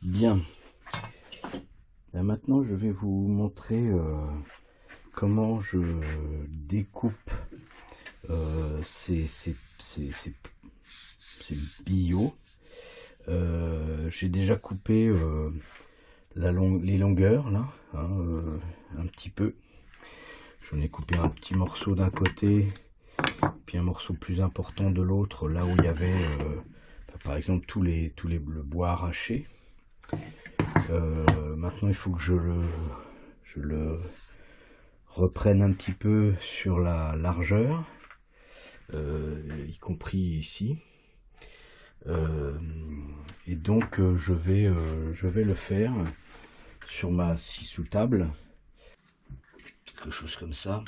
Bien. Là, maintenant, je vais vous montrer comment je découpe ces billots. J'ai déjà coupé les longueurs là, un petit peu. J'en ai coupé un petit morceau d'un côté, puis un morceau plus important de l'autre, là où il y avait par exemple le bois arraché. Maintenant il faut que je le reprenne un petit peu sur la largeur, y compris ici. Et donc je vais le faire sur ma scie sous table, quelque chose comme ça,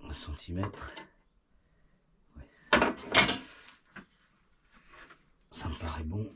1 cm. Ouais. Ça me paraît bon.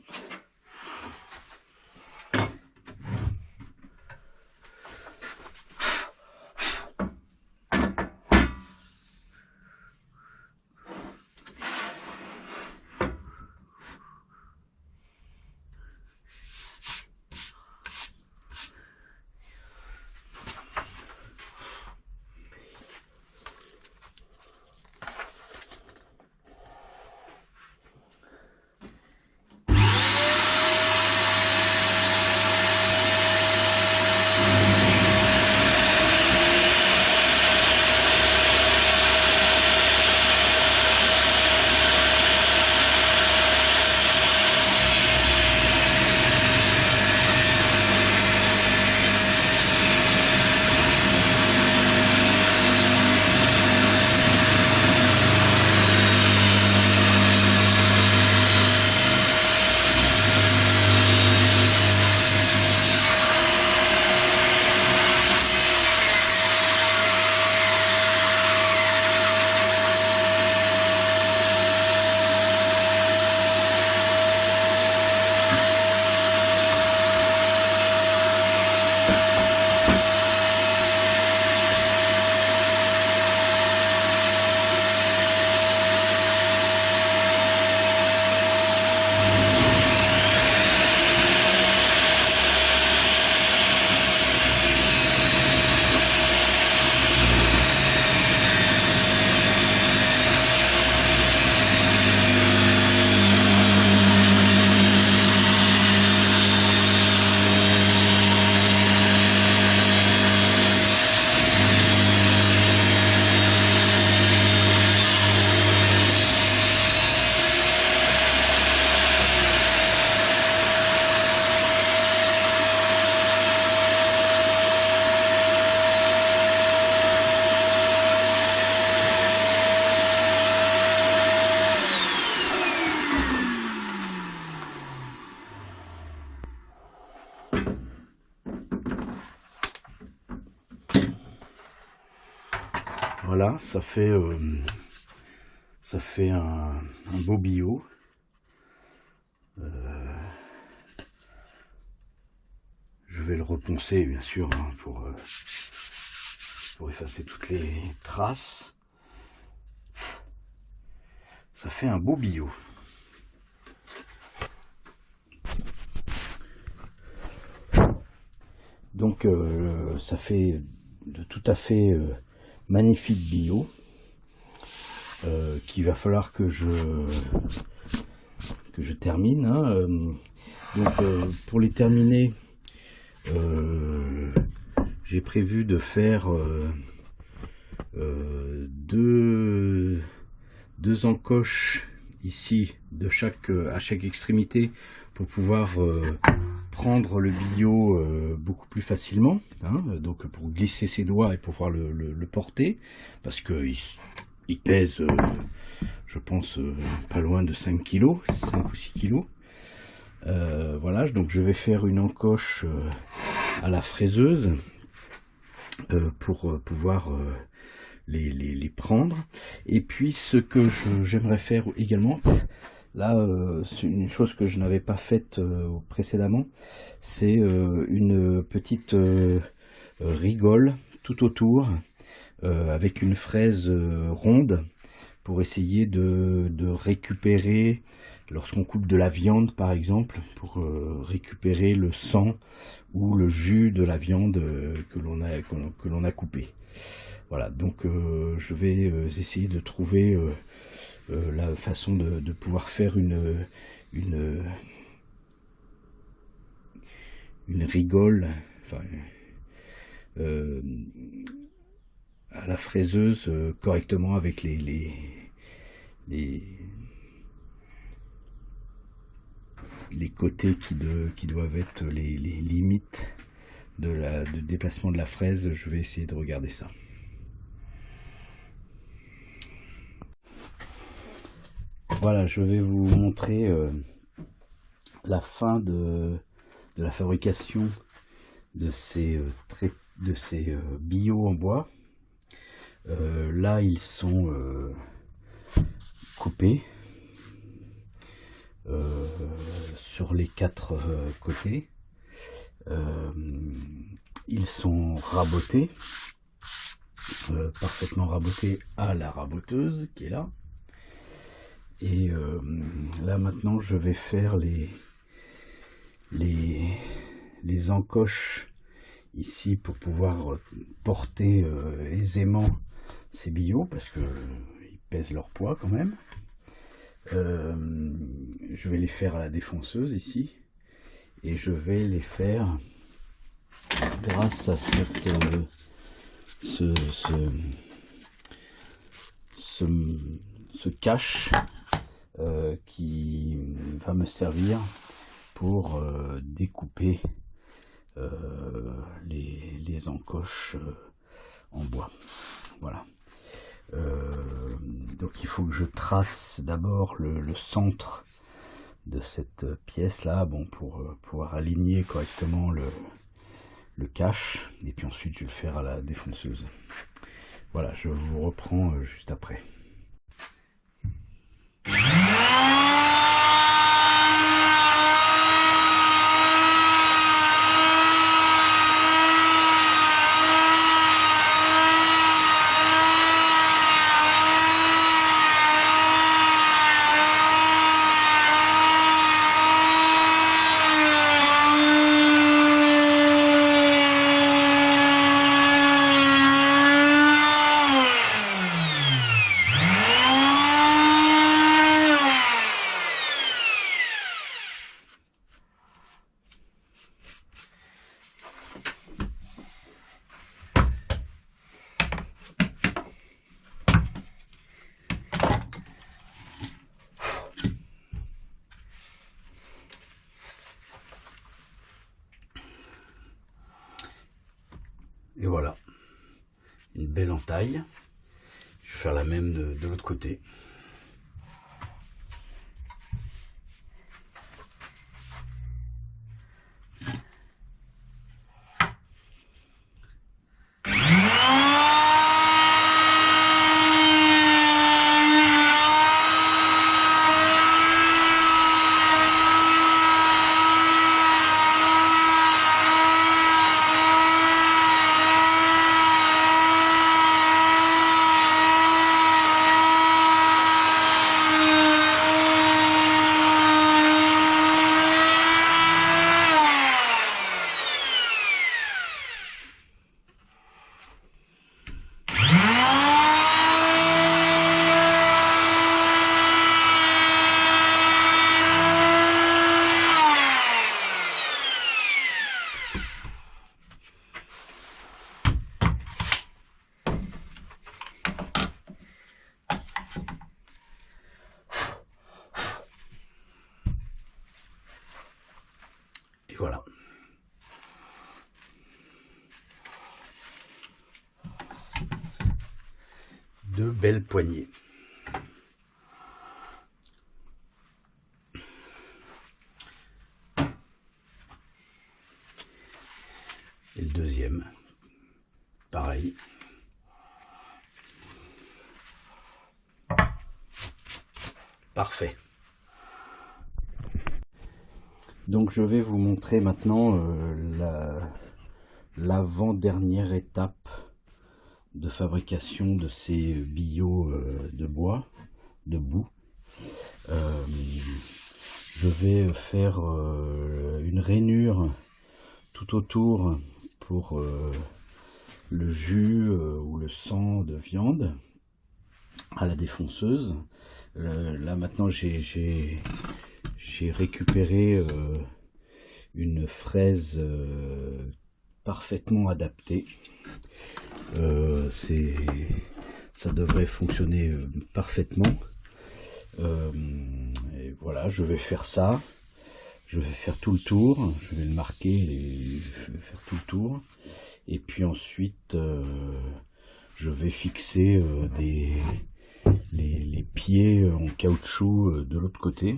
Voilà, ça fait un beau billot. Je vais le reponcer bien sûr, pour effacer toutes les traces. Ça fait un beau billot. Donc ça fait de tout à fait magnifique billot qu'il va falloir que je termine. Donc pour les terminer, j'ai prévu de faire deux encoches ici à chaque extrémité pour pouvoir prendre le billot beaucoup plus facilement, donc pour glisser ses doigts et pouvoir le porter, parce que il pèse je pense pas loin de 5 kg, 5 ou 6 kg. Voilà, donc je vais faire une encoche à la fraiseuse pour pouvoir les prendre. Et puis ce que j'aimerais faire également, là c'est une chose que je n'avais pas faite précédemment, c'est une petite rigole tout autour avec une fraise ronde pour essayer de récupérer lorsqu'on coupe de la viande par exemple, pour récupérer le sang ou le jus de la viande que l'on a coupé. Voilà, donc je vais essayer de trouver la façon de pouvoir faire une rigole, enfin, à la fraiseuse correctement avec les côtés qui doivent être les limites de déplacement de la fraise. Je vais essayer de regarder ça. Voilà, je vais vous montrer la fin de la fabrication de ces billots en bois. Là, ils sont coupés sur les 4 côtés. Ils sont rabotés, parfaitement rabotés à la raboteuse qui est là. Et là maintenant je vais faire les encoches ici pour pouvoir porter aisément ces billots, parce que ils pèsent leur poids quand même. Je vais les faire à la défonceuse ici, et je vais les faire grâce à ce cache qui va me servir pour découper les encoches en bois. Voilà. Donc il faut que je trace d'abord le centre de cette pièce là, bon, pour pouvoir aligner correctement le cache, et puis ensuite je vais le faire à la défonceuse. Voilà, je vous reprends juste après. Et voilà, une belle entaille. Je vais faire la même de l'autre côté. Voilà. Deux belles poignées. Et le deuxième, pareil. Parfait. Donc je vais vous montrer maintenant l'avant-dernière étape de fabrication de ces billots de bois, de boue. je vais faire une rainure tout autour pour le jus ou le sang de viande à la défonceuse. Là maintenant j'ai récupéré une fraise parfaitement adaptée. Ça devrait fonctionner parfaitement. Et voilà, je vais faire ça. Je vais faire tout le tour. Je vais le marquer et je vais faire tout le tour. Et puis ensuite, je vais fixer les pieds en caoutchouc de l'autre côté,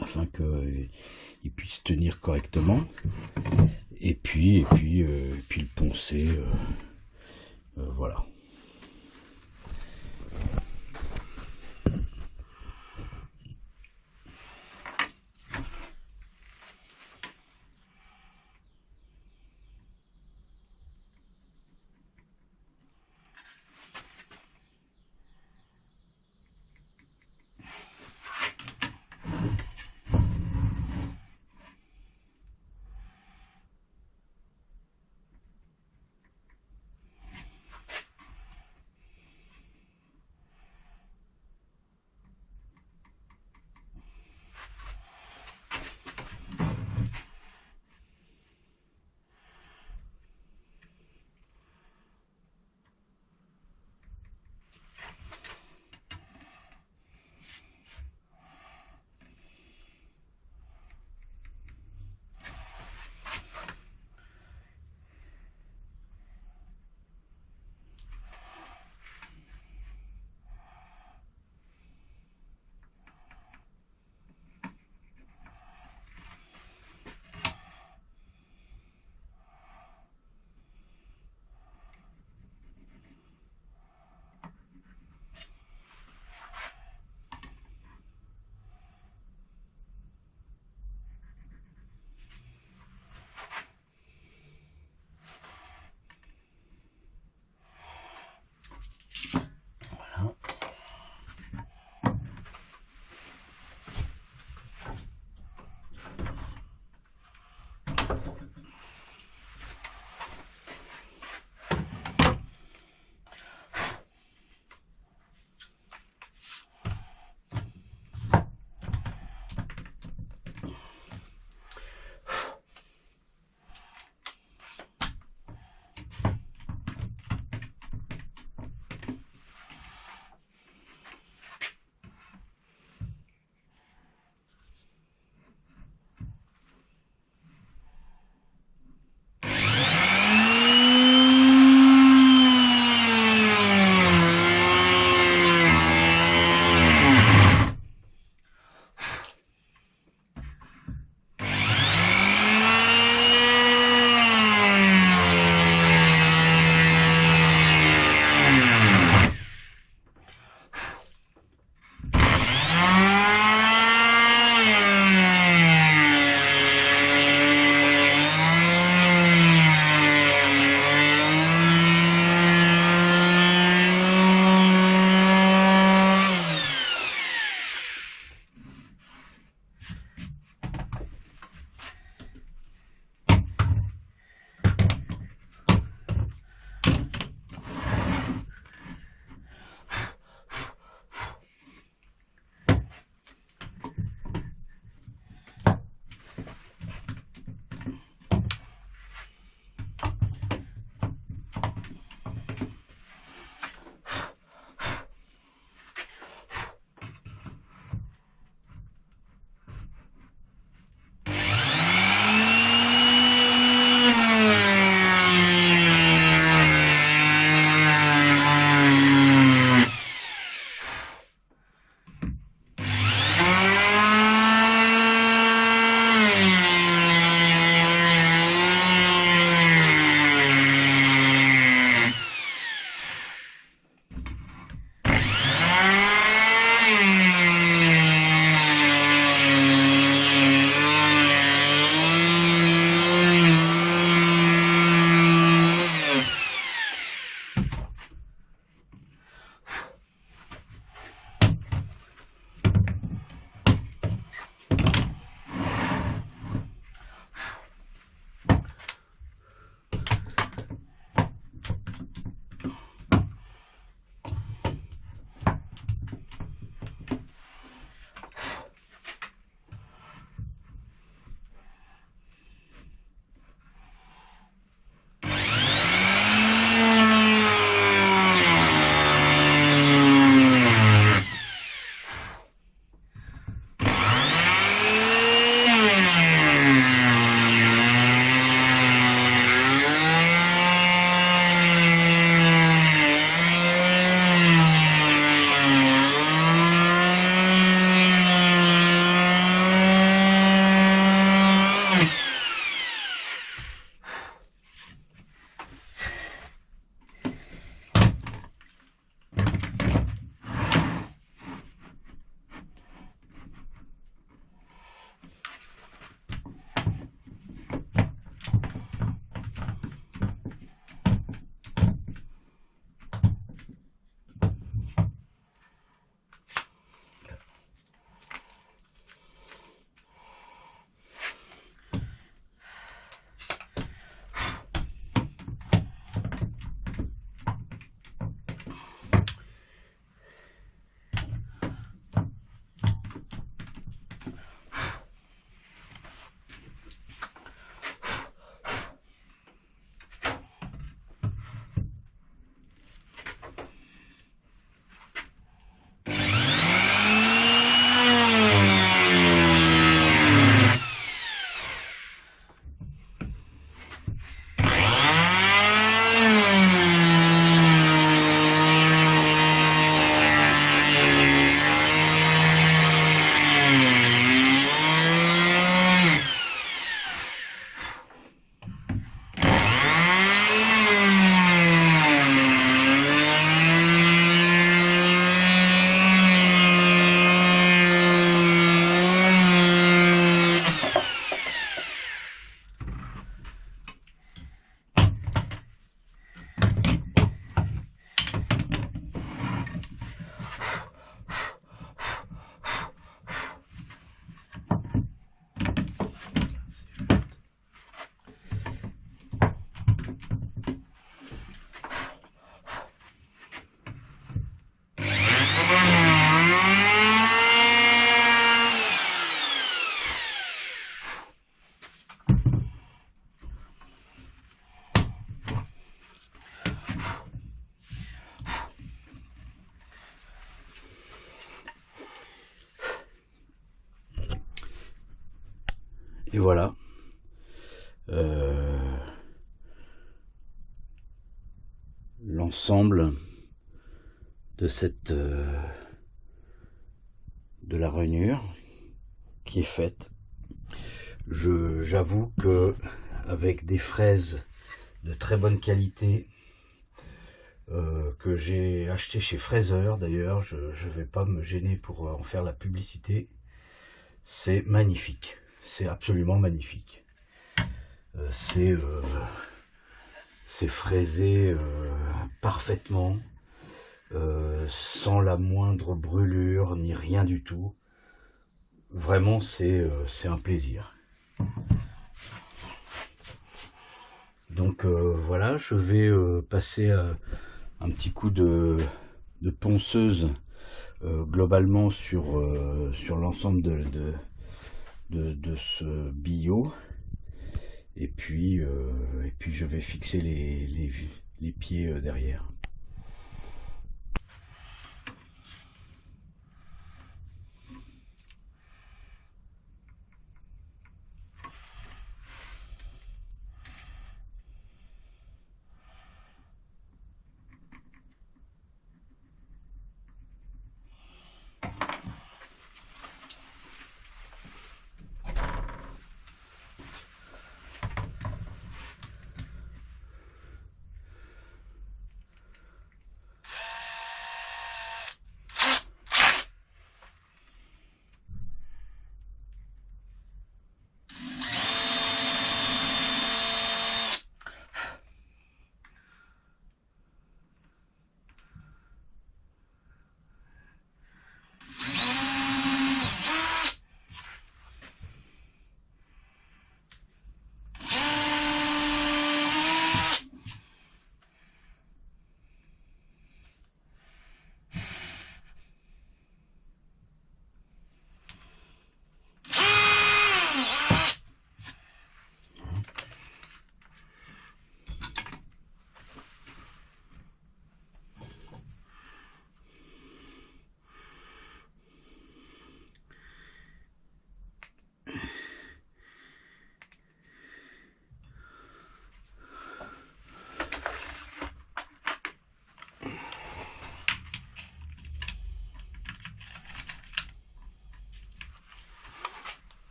afin qu'ils puissent tenir correctement. Et puis le poncer. Voilà. Et voilà. L'ensemble de cette de la rainure qui est faite. J'avoue que avec des fraises de très bonne qualité que j'ai acheté chez Fraiseur, d'ailleurs je vais pas me gêner pour en faire la publicité, c'est magnifique, c'est absolument magnifique. C'est fraisé parfaitement, sans la moindre brûlure ni rien du tout. Vraiment c'est un plaisir. Donc voilà, je vais passer un petit coup de ponceuse globalement sur l'ensemble de ce billot, et puis je vais fixer les pieds derrière.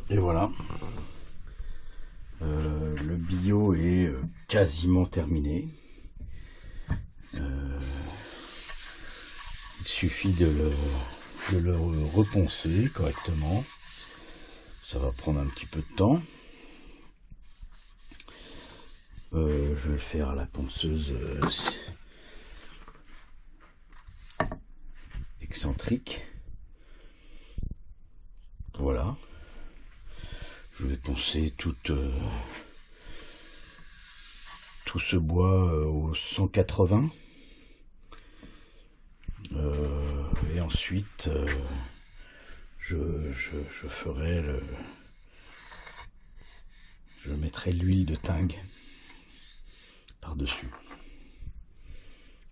Et voilà, le billot est quasiment terminé. Il suffit de le reponcer correctement. Ça va prendre un petit peu de temps. Je vais le faire à la ponceuse excentrique. Voilà. Je vais poncer tout ce bois au 180. Et ensuite, je ferai je mettrai l'huile de thym par-dessus.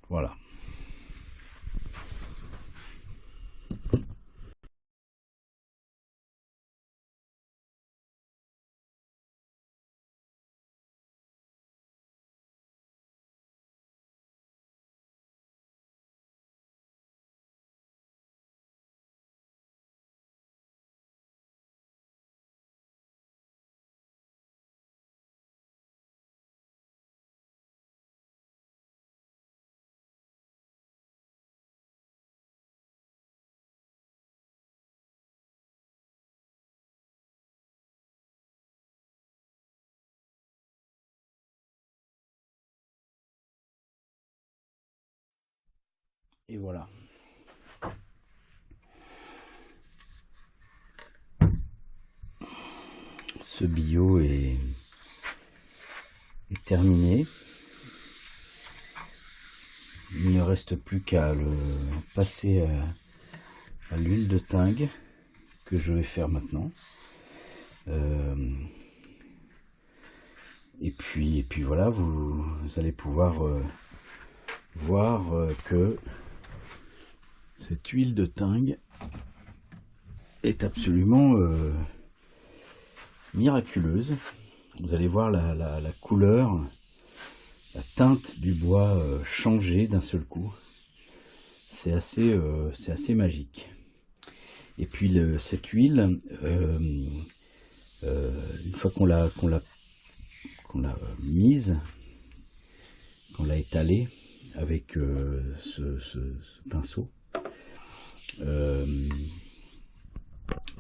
Voilà. Et voilà. Ce bio est terminé. Il ne reste plus qu'à le passer à l'huile de thym que je vais faire maintenant. Et puis voilà, vous allez pouvoir voir que cette huile de thym est absolument miraculeuse. Vous allez voir la couleur, la teinte du bois changer d'un seul coup. C'est assez magique. Et puis cette huile, une fois qu'on l'a mise, qu'on l'a étalée avec ce pinceau,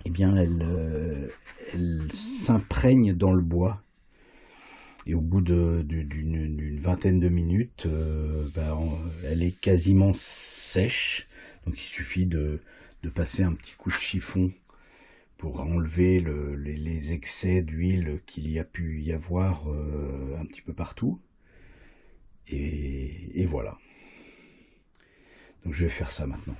eh bien elle s'imprègne dans le bois. Et au bout d'une vingtaine de minutes, elle est quasiment sèche. Donc il suffit de passer un petit coup de chiffon pour enlever les excès d'huile qu'il y a pu y avoir un petit peu partout. Et voilà. Donc je vais faire ça maintenant.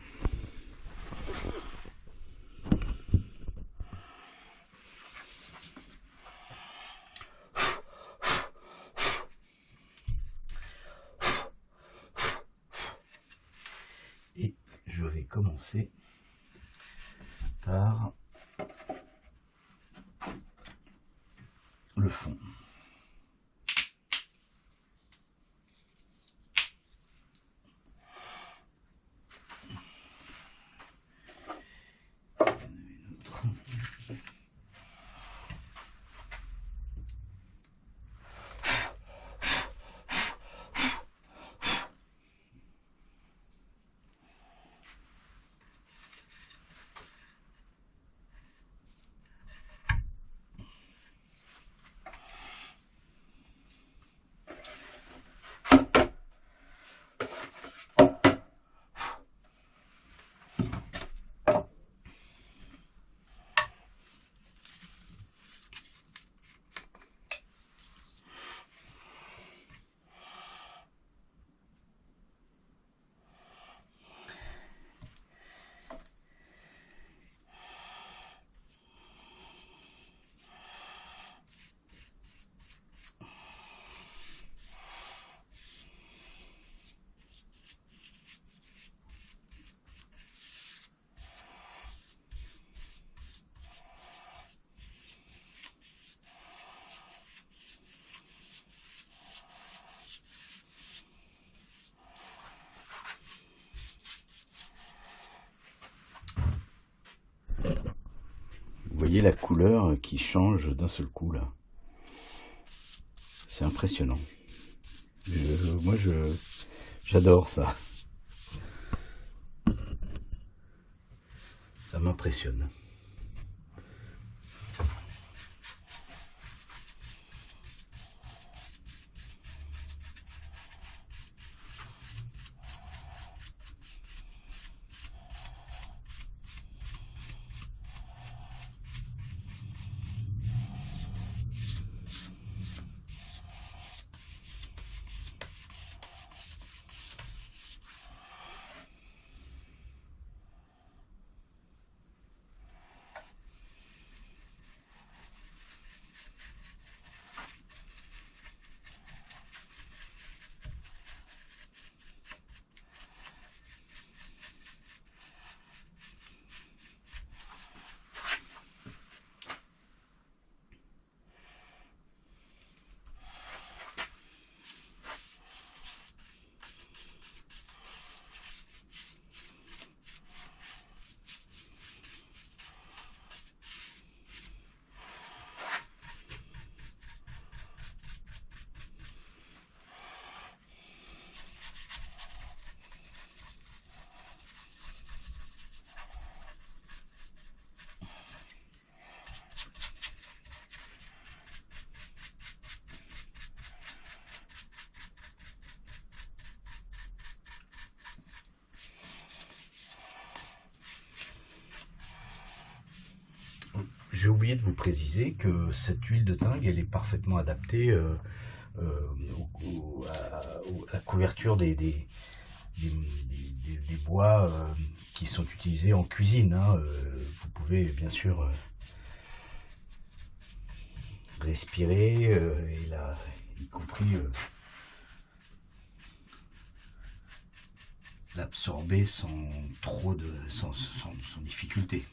Et je vais commencer par le fond. Vous voyez la couleur qui change d'un seul coup là. C'est impressionnant. Moi j'adore ça. Ça m'impressionne. j'ai oublié de vous préciser que cette huile de thym, elle est parfaitement adaptée à la couverture des bois qui sont utilisés en cuisine. Hein. Vous pouvez bien sûr respirer et là, y compris l'absorber sans difficulté.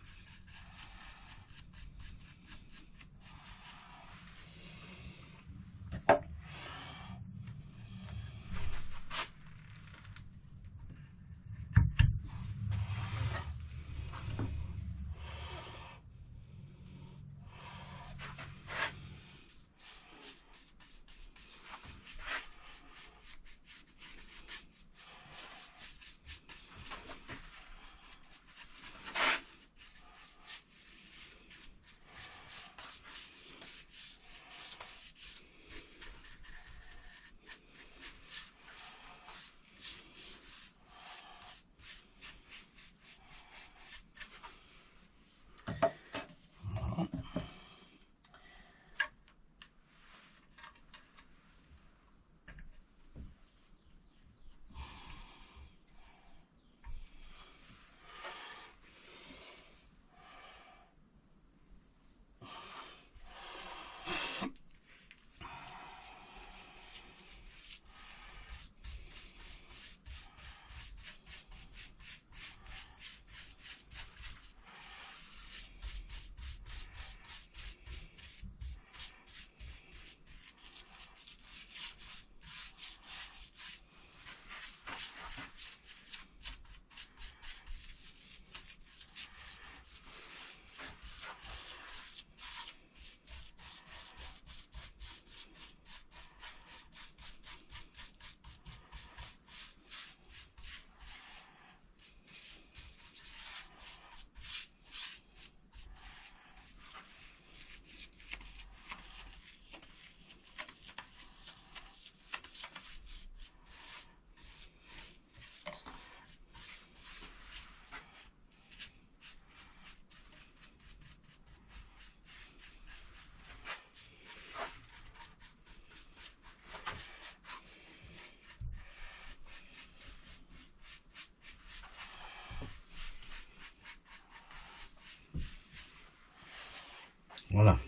Voilà.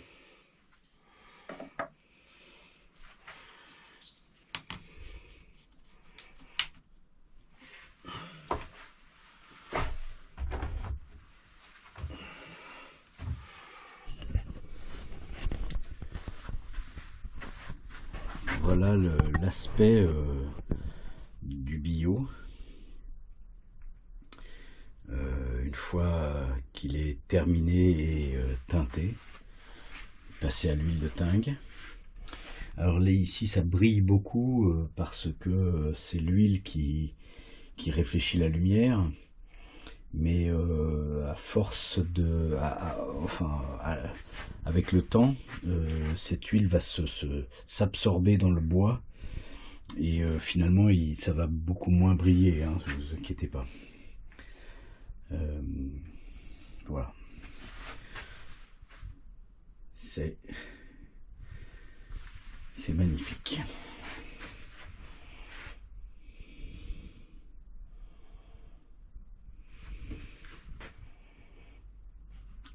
Voilà l'aspect du bio. Une fois qu'il est terminé et teinté, passer à l'huile de thym. Alors là ici ça brille beaucoup parce que c'est l'huile qui réfléchit la lumière, mais à force de avec le temps cette huile va s'absorber dans le bois et finalement ça va beaucoup moins briller, hein, ne vous inquiétez pas. Voilà, c'est magnifique.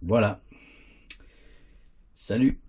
Voilà, salut.